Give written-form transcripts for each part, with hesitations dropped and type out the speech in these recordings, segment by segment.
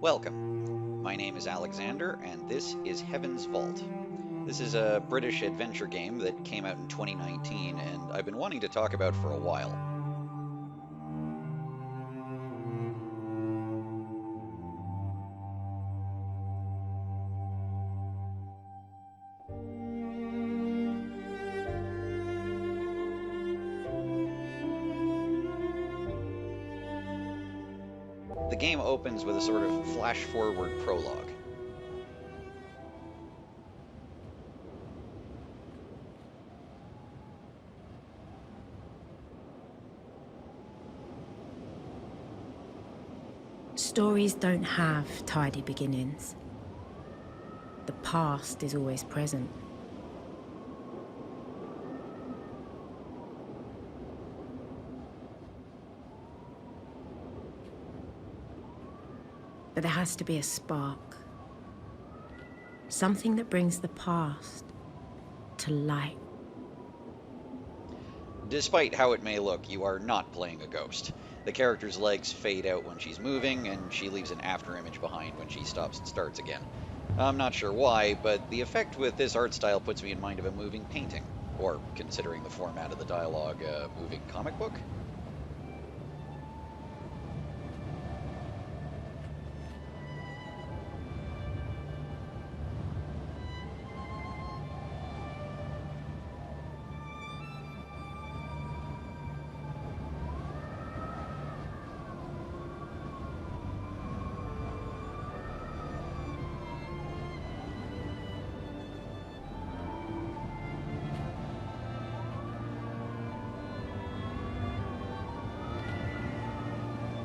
Welcome. My name is Alexander, and this is Heaven's Vault. This is a British adventure game that came out in 2019, and I've been wanting to talk about for a while. The game opens with a sort of flash forward prologue. Stories don't have tidy beginnings. The past is always present. But there has to be a spark. Something that brings the past to light. Despite how it may look, you are not playing a ghost. The character's legs fade out when she's moving, and she leaves an afterimage behind when she stops and starts again. I'm not sure why, but the effect with this art style puts me in mind of a moving painting, or, considering the format of the dialogue, a moving comic book.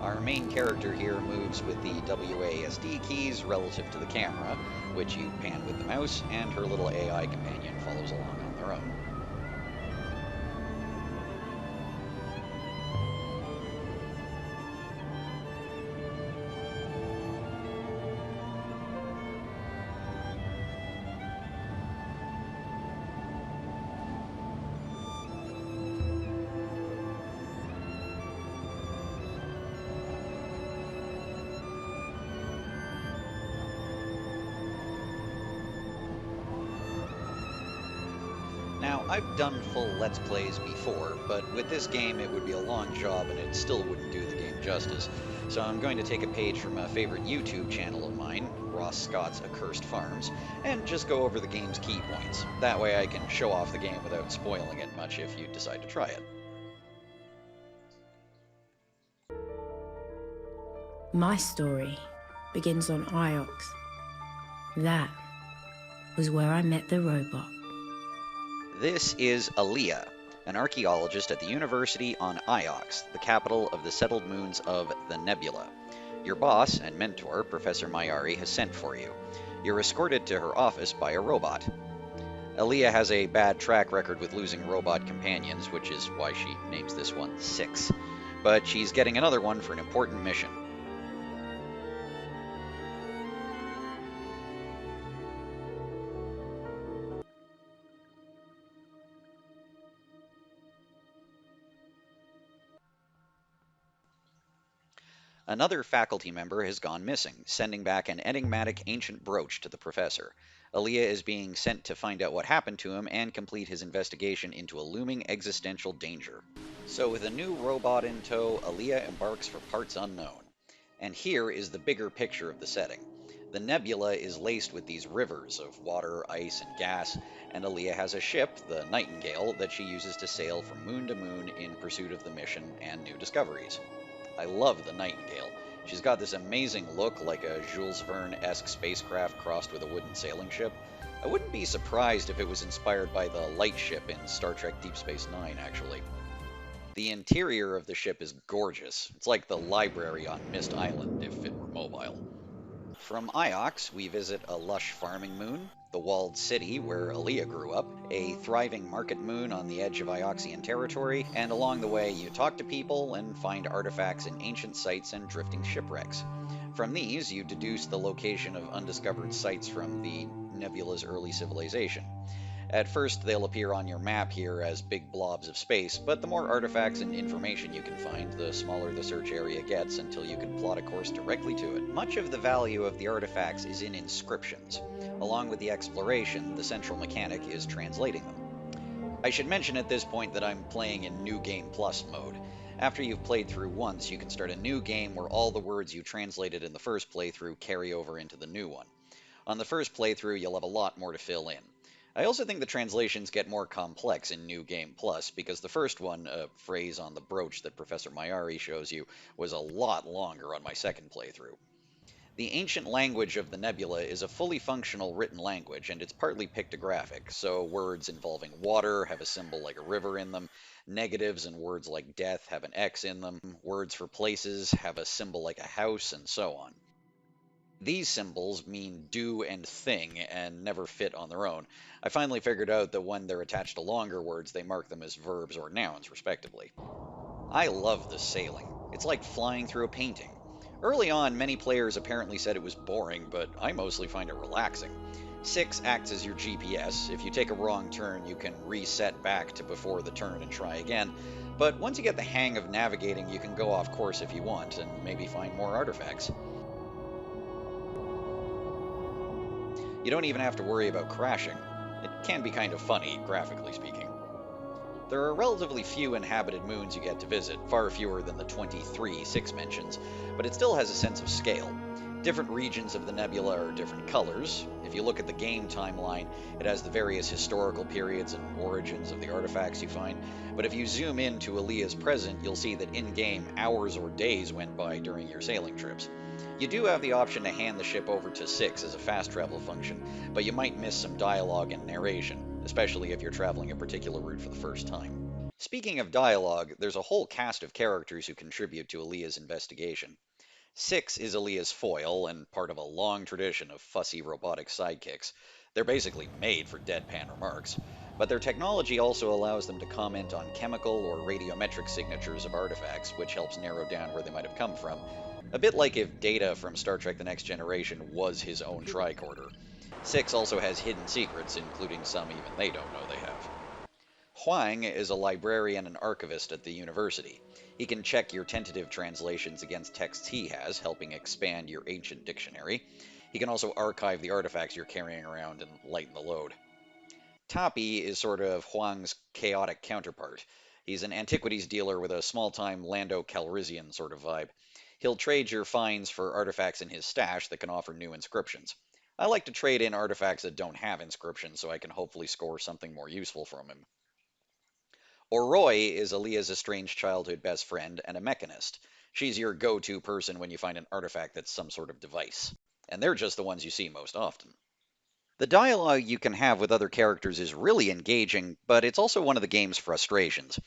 Our main character here moves with the WASD keys relative to the camera, which you pan with the mouse, and her little AI companion follows along on their own. Now, I've done full Let's Plays before, but with this game it would be a long job and it still wouldn't do the game justice. So I'm going to take a page from a favorite YouTube channel of mine, Ross Scott's Accursed Farms, and just go over the game's key points. That way I can show off the game without spoiling it much if you decide to try it. My story begins on Iox. That was where I met the robot. This is Aaliyah, an archaeologist at the University on Iox, the capital of the settled moons of the Nebula. Your boss and mentor, Professor Mayari, has sent for you. You're escorted to her office by a robot. Aaliyah has a bad track record with losing robot companions, which is why she names this one Six. But she's getting another one for an important mission. Another faculty member has gone missing, sending back an enigmatic ancient brooch to the professor. Aaliyah is being sent to find out what happened to him and complete his investigation into a looming existential danger. So with a new robot in tow, Aaliyah embarks for parts unknown. And here is the bigger picture of the setting. The nebula is laced with these rivers of water, ice, and gas, and Aaliyah has a ship, the Nightingale, that she uses to sail from moon to moon in pursuit of the mission and new discoveries. I love the Nightingale. She's got this amazing look like a Jules Verne-esque spacecraft crossed with a wooden sailing ship. I wouldn't be surprised if it was inspired by the light ship in Star Trek Deep Space Nine, actually. The interior of the ship is gorgeous. It's like the library on Mist Island if it were mobile. From Iox, we visit a lush farming moon, the walled city where Aaliyah grew up, a thriving market moon on the edge of Ioxian territory, and along the way you talk to people and find artifacts in ancient sites and drifting shipwrecks. From these, you deduce the location of undiscovered sites from the nebula's early civilization. At first, they'll appear on your map here as big blobs of space, but the more artifacts and information you can find, the smaller the search area gets until you can plot a course directly to it. Much of the value of the artifacts is in inscriptions. Along with the exploration, the central mechanic is translating them. I should mention at this point that I'm playing in New Game Plus mode. After you've played through once, you can start a new game where all the words you translated in the first playthrough carry over into the new one. On the first playthrough, you'll have a lot more to fill in. I also think the translations get more complex in New Game Plus, because the first one, a phrase on the brooch that Professor Mayari shows you, was a lot longer on my second playthrough. The ancient language of the nebula is a fully functional written language, and it's partly pictographic, so words involving water have a symbol like a river in them, negatives and words like death have an X in them, words for places have a symbol like a house, and so on. These symbols mean do and thing and never fit on their own. I finally figured out that when they're attached to longer words, they mark them as verbs or nouns, respectively. I love the sailing. It's like flying through a painting. Early on, many players apparently said it was boring, but I mostly find it relaxing. 6 acts as your GPS. If you take a wrong turn, you can reset back to before the turn and try again. But once you get the hang of navigating, you can go off course if you want, and maybe find more artifacts. You don't even have to worry about crashing. It can be kind of funny, graphically speaking. There are relatively few inhabited moons you get to visit, far fewer than the 23 6 mentions, but it still has a sense of scale. Different regions of the nebula are different colors. If you look at the game timeline, it has the various historical periods and origins of the artifacts you find, but if you zoom in to Alea's present, you'll see that in-game, hours or days went by during your sailing trips. You do have the option to hand the ship over to 6 as a fast travel function, but you might miss some dialogue and narration, especially if you're traveling a particular route for the first time. Speaking of dialogue, there's a whole cast of characters who contribute to Alea's investigation. 6 is Alea's foil and part of a long tradition of fussy robotic sidekicks. They're basically made for deadpan remarks, but their technology also allows them to comment on chemical or radiometric signatures of artifacts, which helps narrow down where they might have come from. A bit like if Data from Star Trek The Next Generation was his own tricorder. 6 also has hidden secrets, including some even they don't know they have. Huang is a librarian and archivist at the university. He can check your tentative translations against texts he has, helping expand your ancient dictionary. He can also archive the artifacts you're carrying around and lighten the load. Tapi is sort of Huang's chaotic counterpart. He's an antiquities dealer with a small-time Lando Calrissian sort of vibe. He'll trade your finds for artifacts in his stash that can offer new inscriptions. I like to trade in artifacts that don't have inscriptions so I can hopefully score something more useful from him. Oroi is Alea's estranged childhood best friend and a mechanist. She's your go-to person when you find an artifact that's some sort of device. And they're just the ones you see most often. The dialogue you can have with other characters is really engaging, but it's also one of the game's frustrations.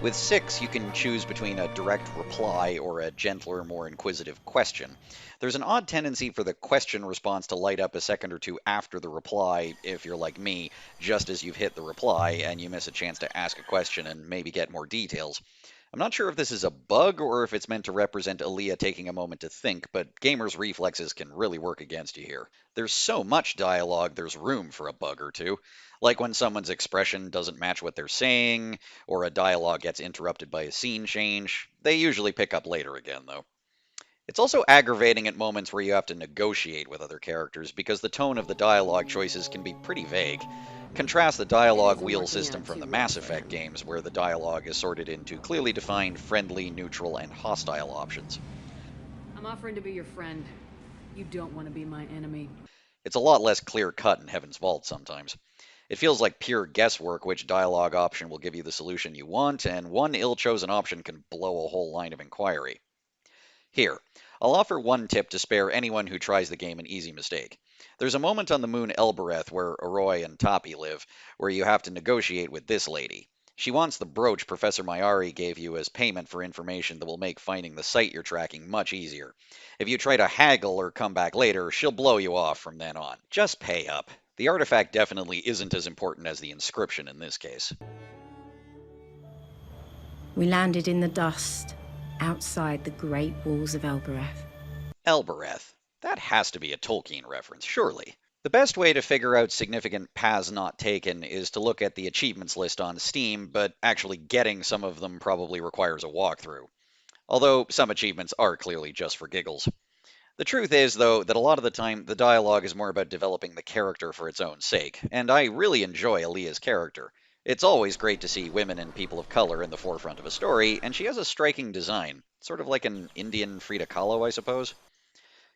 With 6, you can choose between a direct reply or a gentler, more inquisitive question. There's an odd tendency for the question response to light up a second or two after the reply, if you're like me, just as you've hit the reply, and you miss a chance to ask a question and maybe get more details. I'm not sure if this is a bug or if it's meant to represent Alea taking a moment to think, but gamers' reflexes can really work against you here. There's so much dialogue, there's room for a bug or two. Like when someone's expression doesn't match what they're saying, or a dialogue gets interrupted by a scene change. They usually pick up later again, though. It's also aggravating at moments where you have to negotiate with other characters, because the tone of the dialogue choices can be pretty vague. Contrast the dialogue wheel system from the Mass Effect games, where the dialogue is sorted into clearly defined friendly, neutral, and hostile options. I'm offering to be your friend. You don't want to be my enemy. It's a lot less clear-cut in Heaven's Vault sometimes. It feels like pure guesswork which dialogue option will give you the solution you want, and one ill-chosen option can blow a whole line of inquiry. Here, I'll offer one tip to spare anyone who tries the game an easy mistake. There's a moment on the moon Elbereth where Oroi and Tapi live, where you have to negotiate with this lady. She wants the brooch Professor Mayari gave you as payment for information that will make finding the site you're tracking much easier. If you try to haggle or come back later, she'll blow you off from then on. Just pay up. The artifact definitely isn't as important as the inscription in this case. We landed in the dust, outside the great walls of Elbereth. Elbereth. That has to be a Tolkien reference, surely. The best way to figure out significant paths not taken is to look at the achievements list on Steam, but actually getting some of them probably requires a walkthrough. Although some achievements are clearly just for giggles. The truth is, though, that a lot of the time the dialogue is more about developing the character for its own sake, and I really enjoy Aaliyah's character. It's always great to see women and people of color in the forefront of a story, and she has a striking design, sort of like an Indian Frida Kahlo, I suppose.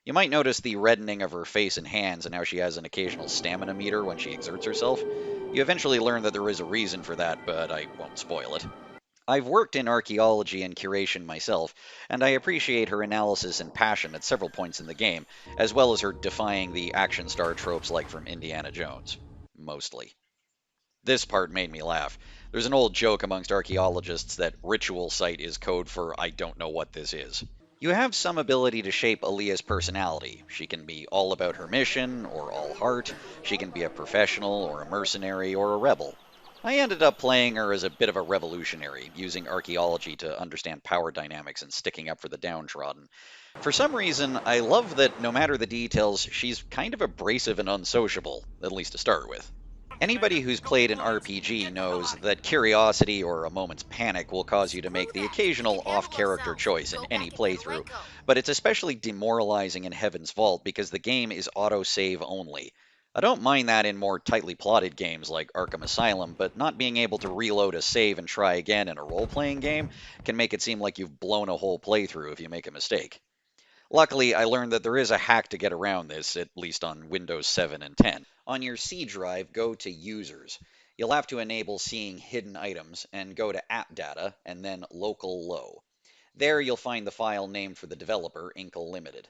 You might notice the reddening of her face and hands and how she has an occasional stamina meter when she exerts herself. You eventually learn that there is a reason for that, but I won't spoil it. I've worked in archaeology and curation myself, and I appreciate her analysis and passion at several points in the game, as well as her defying the action star tropes like from Indiana Jones. Mostly. This part made me laugh. There's an old joke amongst archaeologists that ritual site is code for I don't know what this is. You have some ability to shape Aaliyah's personality. She can be all about her mission, or all heart. She can be a professional, or a mercenary, or a rebel. I ended up playing her as a bit of a revolutionary, using archaeology to understand power dynamics and sticking up for the downtrodden. For some reason, I love that no matter the details, she's kind of abrasive and unsociable, at least to start with. Anybody who's played an RPG knows that curiosity or a moment's panic will cause you to make the occasional off-character choice in any playthrough, but it's especially demoralizing in Heaven's Vault because the game is auto-save only. I don't mind that in more tightly plotted games like Arkham Asylum, but not being able to reload a save and try again in a role-playing game can make it seem like you've blown a whole playthrough if you make a mistake. Luckily, I learned that there is a hack to get around this, at least on Windows 7 and 10. On your C drive, go to Users. You'll have to enable seeing hidden items and go to App Data and then Local Low. There you'll find the file named for the developer, Inkle Limited.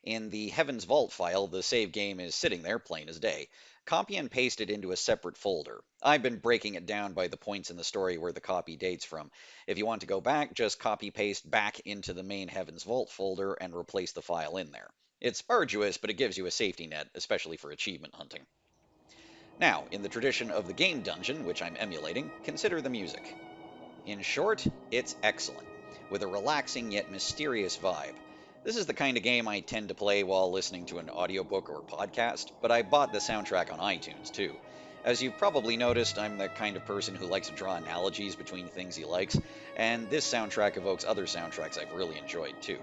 In the Heaven's Vault file, the save game is sitting there plain as day. Copy and paste it into a separate folder. I've been breaking it down by the points in the story where the copy dates from. If you want to go back, just copy-paste back into the main Heaven's Vault folder and replace the file in there. It's arduous, but it gives you a safety net, especially for achievement hunting. Now, in the tradition of the game dungeon, which I'm emulating, consider the music. In short, it's excellent, with a relaxing yet mysterious vibe. This is the kind of game I tend to play while listening to an audiobook or podcast, but I bought the soundtrack on iTunes too. As you've probably noticed, I'm the kind of person who likes to draw analogies between things he likes, and this soundtrack evokes other soundtracks I've really enjoyed too.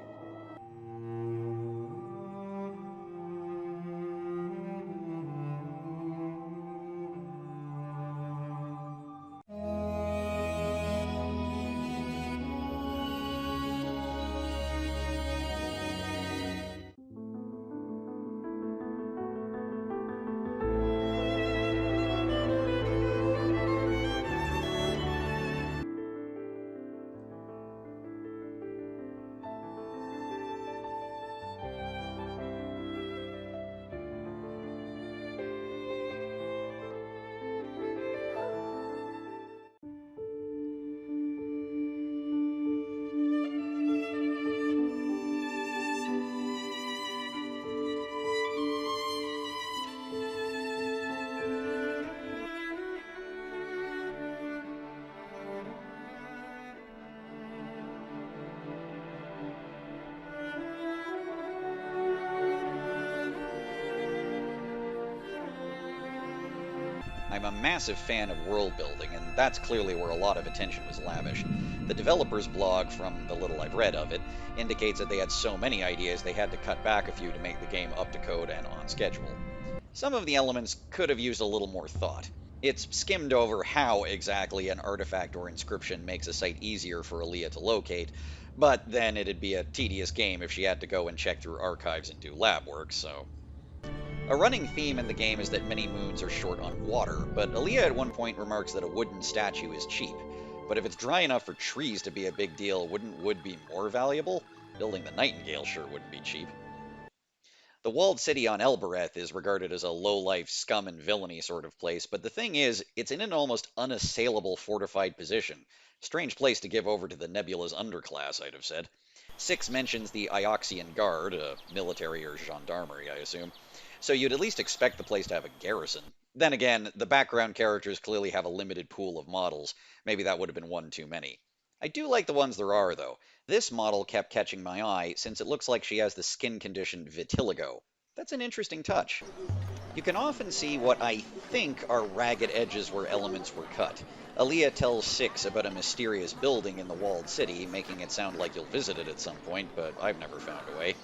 I'm a massive fan of world building, and that's clearly where a lot of attention was lavished. The developer's blog, from the little I've read of it, indicates that they had so many ideas they had to cut back a few to make the game up to code and on schedule. Some of the elements could have used a little more thought. It's skimmed over how exactly an artifact or inscription makes a site easier for Aaliyah to locate, but then it'd be a tedious game if she had to go and check through archives and do lab work, so... A running theme in the game is that many moons are short on water, but Aaliyah at one point remarks that a wooden statue is cheap. But if it's dry enough for trees to be a big deal, wouldn't wood be more valuable? Building the Nightingale sure wouldn't be cheap. The walled city on Elbereth is regarded as a low-life scum and villainy sort of place, but the thing is, it's in an almost unassailable fortified position. Strange place to give over to the Nebula's underclass, I'd have said. 6 mentions the Ioxian Guard, military or gendarmerie, I assume, so you'd at least expect the place to have a garrison. Then again, the background characters clearly have a limited pool of models. Maybe that would have been one too many. I do like the ones there are, though. This model kept catching my eye, since it looks like she has the skin condition vitiligo. That's an interesting touch. You can often see what I think are ragged edges where elements were cut. Aaliyah tells Six about a mysterious building in the walled city, making it sound like you'll visit it at some point, but I've never found a way.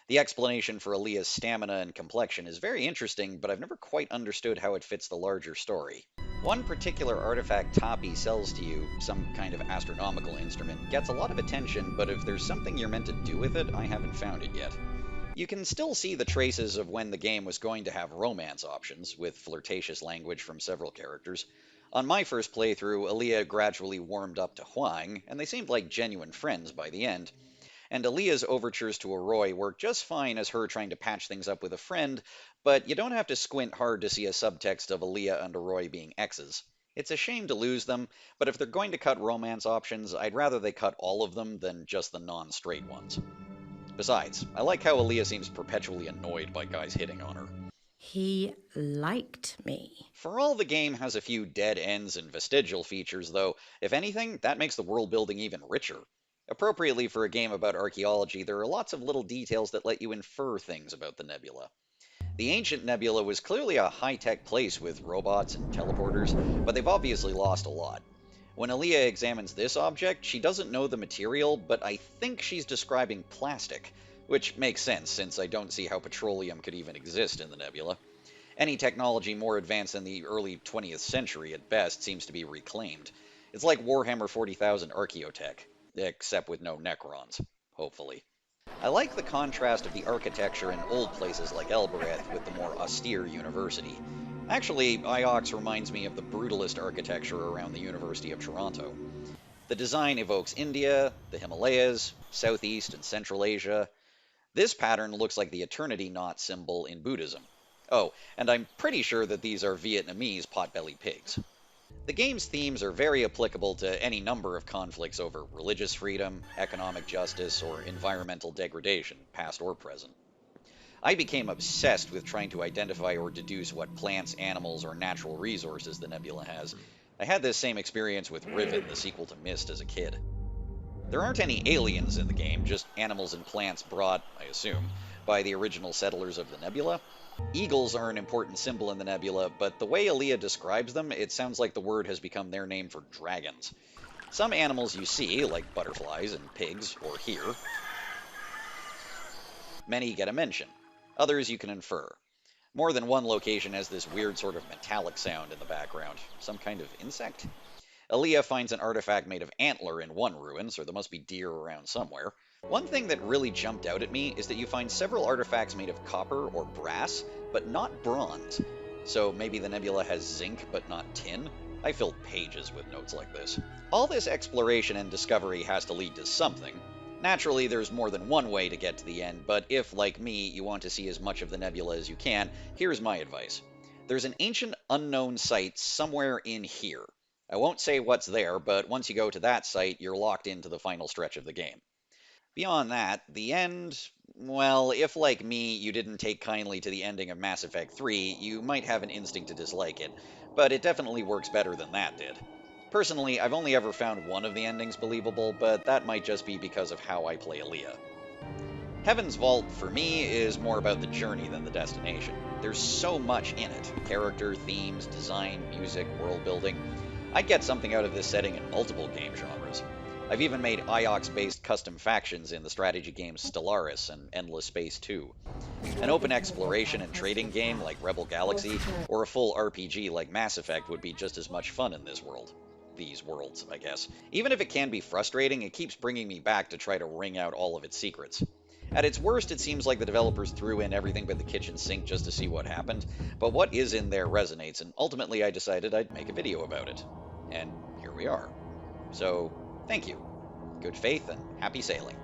The explanation for Aaliyah's stamina and complexion is very interesting, but I've never quite understood how it fits the larger story. One particular artifact Tapi sells to you, some kind of astronomical instrument, gets a lot of attention, but if there's something you're meant to do with it, I haven't found it yet. You can still see the traces of when the game was going to have romance options, with flirtatious language from several characters. On my first playthrough, Aaliyah gradually warmed up to Huang, and they seemed like genuine friends by the end. And Aaliyah's overtures to Arroy work just fine as her trying to patch things up with a friend, but you don't have to squint hard to see a subtext of Aaliyah and Arroy being exes. It's a shame to lose them, but if they're going to cut romance options, I'd rather they cut all of them than just the non-straight ones. Besides, I like how Aaliyah seems perpetually annoyed by guys hitting on her. He liked me. For all the game has a few dead ends and vestigial features, though, if anything, that makes the world building even richer. Appropriately for a game about archaeology, there are lots of little details that let you infer things about the nebula. The ancient nebula was clearly a high-tech place with robots and teleporters, but they've obviously lost a lot. When Aaliyah examines this object, she doesn't know the material, but I think she's describing plastic, which makes sense since I don't see how petroleum could even exist in the nebula. Any technology more advanced than the early 20th century at best seems to be reclaimed. It's like Warhammer 40,000 Archaeotech, except with no Necrons, hopefully. I like the contrast of the architecture in old places like Elbereth with the more austere university. Actually, Iox reminds me of the brutalist architecture around the University of Toronto. The design evokes India, the Himalayas, Southeast and Central Asia. This pattern looks like the eternity knot symbol in Buddhism. Oh, and I'm pretty sure that these are Vietnamese potbelly pigs. The game's themes are very applicable to any number of conflicts over religious freedom, economic justice, or environmental degradation, past or present. I became obsessed with trying to identify or deduce what plants, animals, or natural resources the nebula has. I had this same experience with Riven, the sequel to Myst, as a kid. There aren't any aliens in the game, just animals and plants brought, I assume, by the original settlers of the nebula. Eagles are an important symbol in the nebula, but the way Aaliyah describes them, it sounds like the word has become their name for dragons. Some animals you see, like butterflies and pigs, or hear. Many get a mention. Others you can infer. More than one location has this weird sort of metallic sound in the background. Some kind of insect? Aaliyah finds an artifact made of antler in one ruin, so there must be deer around somewhere. One thing that really jumped out at me is that you find several artifacts made of copper or brass, but not bronze. So maybe the nebula has zinc, but not tin? I filled pages with notes like this. All this exploration and discovery has to lead to something. Naturally, there's more than one way to get to the end, but if, like me, you want to see as much of the nebula as you can, here's my advice. There's an ancient unknown site somewhere in here. I won't say what's there, but once you go to that site, you're locked into the final stretch of the game. Beyond that, the end, well, if like me, you didn't take kindly to the ending of Mass Effect 3, you might have an instinct to dislike it, but it definitely works better than that did. Personally, I've only ever found one of the endings believable, but that might just be because of how I play Aaliyah. Heaven's Vault, for me, is more about the journey than the destination. There's so much in it. Character, themes, design, music, world building. I'd get something out of this setting in multiple game genres. I've even made Iox-based custom factions in the strategy games Stellaris and Endless Space 2. An open exploration and trading game like Rebel Galaxy, or a full RPG like Mass Effect would be just as much fun in this world. These worlds, I guess. Even if it can be frustrating, it keeps bringing me back to try to wring out all of its secrets. At its worst, it seems like the developers threw in everything but the kitchen sink just to see what happened, but what is in there resonates, and ultimately I decided I'd make a video about it. And here we are. So, thank you. Good faith and happy sailing.